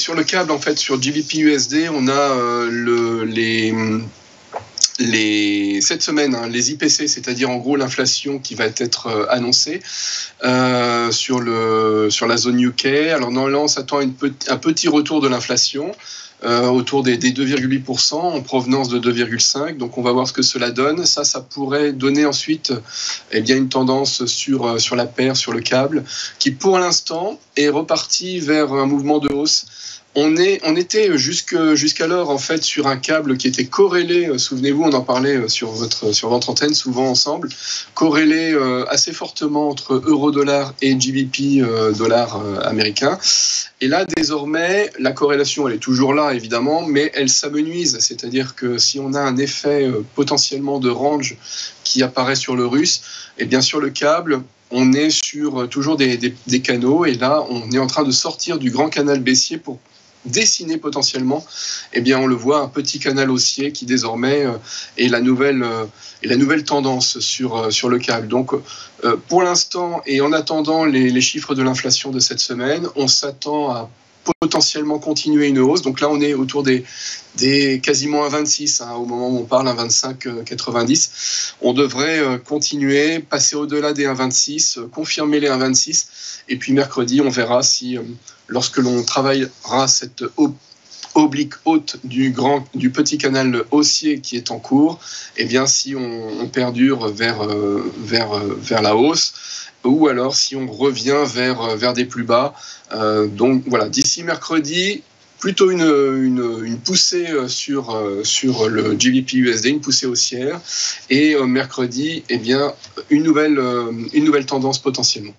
sur le câble, en fait, sur GBP USD, on a cette semaine, les IPC, c'est-à-dire en gros l'inflation qui va être annoncée sur la zone UK. Alors normalement, on s'attend à un petit retour de l'inflation. Autour des 2,8% en provenance de 2,5%. Donc on va voir ce que cela donne. Ça pourrait donner ensuite une tendance sur la paire, sur le câble, qui pour l'instant est reparti vers un mouvement de hausse. On était jusqu'alors en fait sur un câble qui était corrélé, souvenez-vous, on en parlait sur votre antenne souvent ensemble, corrélé assez fortement entre euro-dollar et GBP dollar américain. Et là, désormais, la corrélation, elle est toujours là, évidemment, mais elle s'amenuise. C'est-à-dire que si on a un effet potentiellement de range qui apparaît sur le russe, et bien sur le câble, on est sur toujours des canaux. Et là, on est en train de sortir du grand canal baissier pour dessiner potentiellement, on le voit, un petit canal haussier qui désormais est la nouvelle tendance sur le câble. Donc, pour l'instant, et en attendant les chiffres de l'inflation de cette semaine, on s'attend à potentiellement continuer une hausse. Donc là, on est autour des quasiment 1,26 au moment où on parle, 1,25,90. On devrait continuer, passer au-delà des 1,26, confirmer les 1,26. Et puis mercredi, on verra si, lorsque l'on travaillera cette oblique haute du petit canal haussier qui est en cours, si on perdure vers la hausse, ou alors si on revient vers des plus bas. Donc voilà, d'ici mercredi, plutôt une poussée sur le GBP USD, une poussée haussière, et mercredi, une nouvelle tendance potentiellement.